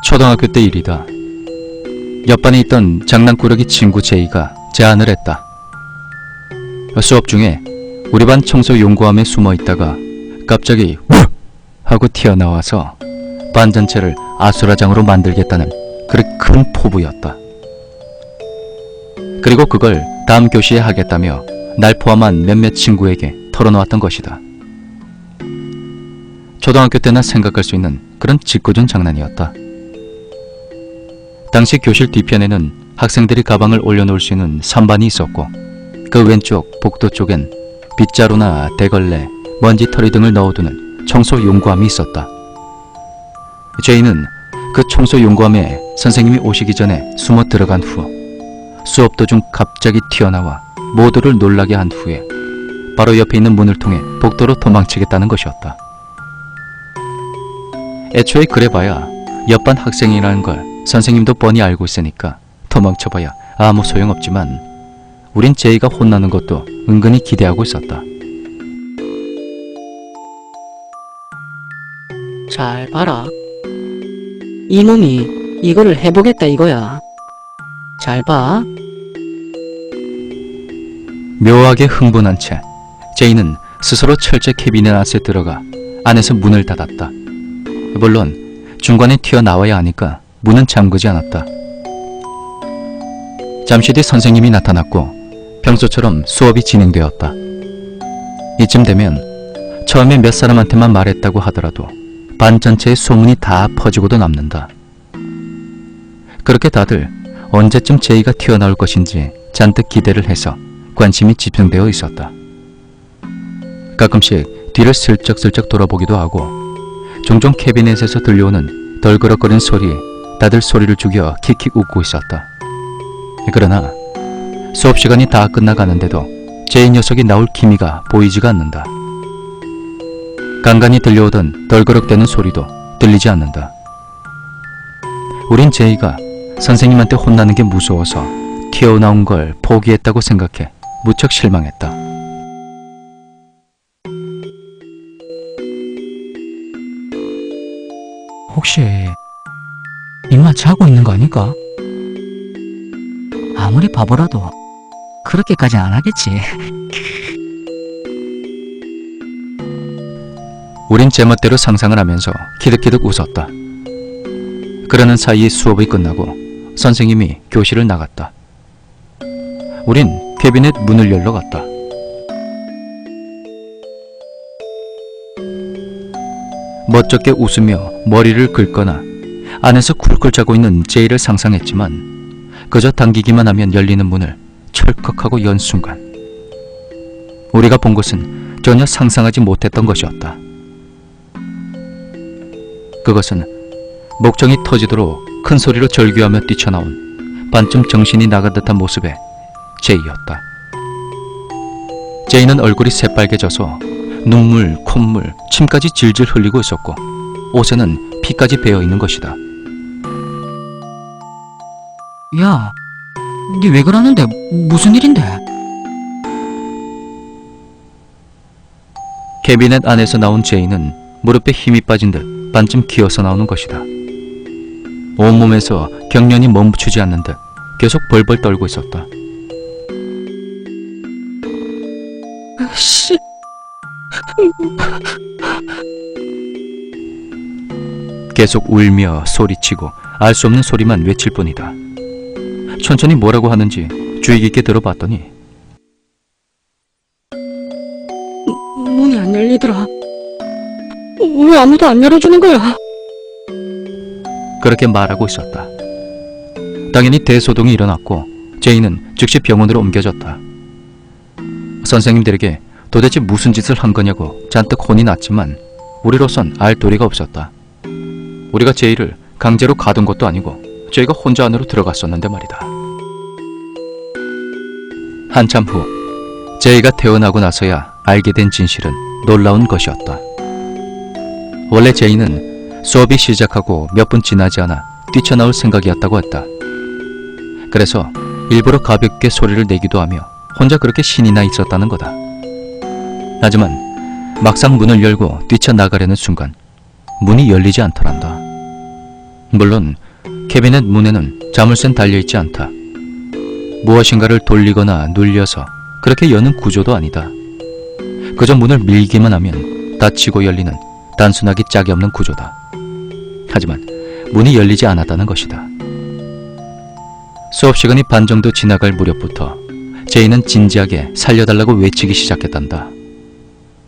초등학교 때 일이다. 옆반에 있던 장난꾸러기 친구 제이가 제안을 했다. 수업 중에 우리 반 청소 용구함에 숨어 있다가 갑자기 우! 하고 튀어나와서 반 전체를 아수라장으로 만들겠다는 그리 큰 포부였다. 그리고 그걸 다음 교시에 하겠다며 날 포함한 몇몇 친구에게 털어놓았던 것이다. 초등학교 때나 생각할 수 있는 그런 짓궂은 장난이었다. 당시 교실 뒤편에는 학생들이 가방을 올려놓을 수 있는 선반이 있었고 그 왼쪽 복도 쪽엔 빗자루나 대걸레, 먼지털이 등을 넣어두는 청소 용구함이 있었다. 제이는 그 청소 용구함에 선생님이 오시기 전에 숨어 들어간 후 수업 도중 갑자기 튀어나와 모두를 놀라게 한 후에 바로 옆에 있는 문을 통해 복도로 도망치겠다는 것이었다. 애초에 그래봐야 옆반 학생이라는 걸 선생님도 뻔히 알고 있으니까 도망쳐봐야 아무 소용없지만 우린 제이가 혼나는 것도 은근히 기대하고 있었다. 잘 봐라. 이 몸이 이거를 해보겠다 이거야. 잘 봐. 묘하게 흥분한 채 제이는 스스로 철제 캐비넷 안에 들어가 안에서 문을 닫았다. 물론 중간에 튀어나와야 하니까 문은 잠그지 않았다. 잠시 뒤 선생님이 나타났고 평소처럼 수업이 진행되었다. 이쯤 되면 처음에 몇 사람한테만 말했다고 하더라도 반 전체의 소문이 다 퍼지고도 남는다. 그렇게 다들 언제쯤 제이가 튀어나올 것인지 잔뜩 기대를 해서 관심이 집중되어 있었다. 가끔씩 뒤를 슬쩍슬쩍 돌아보기도 하고 종종 캐비넷에서 들려오는 덜그럭거리는 소리에 다들 소리를 죽여 킥킥 웃고 있었다. 그러나 수업시간이 다 끝나가는데도 제이 녀석이 나올 기미가 보이지가 않는다. 간간히 들려오던 덜그럭대는 소리도 들리지 않는다. 우린 제이가 선생님한테 혼나는 게 무서워서 튀어나온 걸 포기했다고 생각해 무척 실망했다. 혹시 임마 자고 있는 거 아닐까? 아무리 바보라도 그렇게까지 안 하겠지. 우린 제멋대로 상상을 하면서 키득키득 웃었다. 그러는 사이에 수업이 끝나고 선생님이 교실을 나갔다. 우린 캐비넷 문을 열러 갔다. 멋쩍게 웃으며 머리를 긁거나 안에서 쿨쿨 자고 있는 제이를 상상했지만 그저 당기기만 하면 열리는 문을 철컥하고 연 순간 우리가 본 것은 전혀 상상하지 못했던 것이었다. 그것은 목청이 터지도록 큰 소리로 절규하며 뛰쳐나온 반쯤 정신이 나간 듯한 모습의 제이였다. 제이는 얼굴이 새빨개져서 눈물, 콧물, 침까지 질질 흘리고 있었고 옷에는 피까지 배어있는 것이다. 야, 니 왜 그러는데? 무슨 일인데? 캐비넷 안에서 나온 제이는 무릎에 힘이 빠진 듯 반쯤 기어서 나오는 것이다. 온몸에서 경련이 멈추지 않는 듯 계속 벌벌 떨고 있었다. 씨. 계속 울며 소리치고 알 수 없는 소리만 외칠 뿐이다. 천천히 뭐라고 하는지 주의 깊게 들어봤더니 문이 안 열리더라. 왜 아무도 안 열어주는 거야? 그렇게 말하고 있었다. 당연히 대소동이 일어났고 제이는 즉시 병원으로 옮겨졌다. 선생님들에게 도대체 무슨 짓을 한 거냐고 잔뜩 혼이 났지만 우리로선 알 도리가 없었다. 우리가 제이를 강제로 가둔 것도 아니고 제이가 혼자 안으로 들어갔었는데 말이다. 한참 후 제이가 태어나고 나서야 알게 된 진실은 놀라운 것이었다. 원래 제이는 수업이 시작하고 몇 분 지나지 않아 뛰쳐나올 생각이었다고 했다. 그래서 일부러 가볍게 소리를 내기도 하며 혼자 그렇게 신이 나 있었다는 거다. 하지만 막상 문을 열고 뛰쳐나가려는 순간 문이 열리지 않더란다. 물론 캐비넷 문에는 자물쇠는 달려있지 않다. 무엇인가를 돌리거나 눌려서 그렇게 여는 구조도 아니다. 그저 문을 밀기만 하면 닫히고 열리는 단순하기 짝이 없는 구조다. 하지만 문이 열리지 않았다는 것이다. 수업 시간이 반 정도 지나갈 무렵부터 제이는 진지하게 살려달라고 외치기 시작했단다.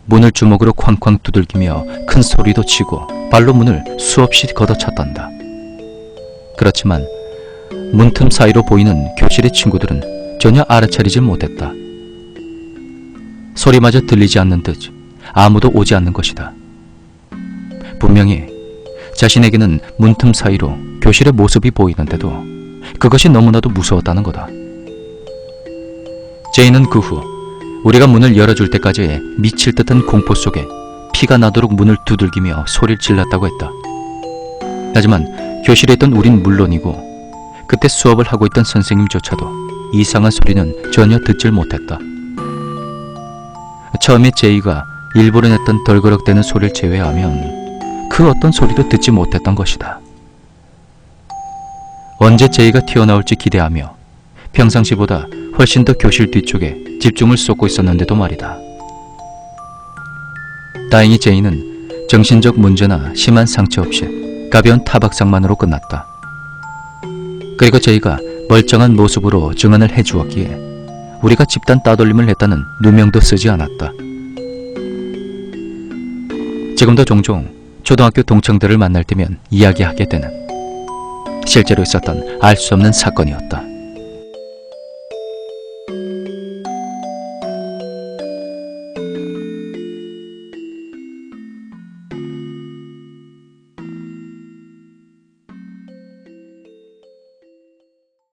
문을 주먹으로 쾅쾅 두들기며 큰 소리도 치고 발로 문을 수없이 걷어찼단다. 그렇지만 문틈 사이로 보이는 교실의 친구들은 전혀 알아차리지 못했다. 소리마저 들리지 않는 듯 아무도 오지 않는 것이다. 분명히 자신에게는 문틈 사이로 교실의 모습이 보이는데도 그것이 너무나도 무서웠다는 거다. 제이는 그 후 우리가 문을 열어줄 때까지 미칠 듯한 공포 속에 피가 나도록 문을 두들기며 소리를 질렀다고 했다. 하지만 교실에 있던 우린 물론이고 그때 수업을 하고 있던 선생님조차도 이상한 소리는 전혀 듣질 못했다. 처음에 제이가 일부러 냈던 덜그럭대는 소리를 제외하면 그 어떤 소리도 듣지 못했던 것이다. 언제 제이가 튀어나올지 기대하며 평상시보다 훨씬 더 교실 뒤쪽에 집중을 쏟고 있었는데도 말이다. 다행히 제이는 정신적 문제나 심한 상처 없이 가벼운 타박상만으로 끝났다. 그리고 제이가 멀쩡한 모습으로 증언을 해주었기에 우리가 집단 따돌림을 했다는 누명도 쓰지 않았다. 지금도 종종 초등학교 동창들을 만날 때면 이야기하게 되는 실제로 있었던 알 수 없는 사건이었다.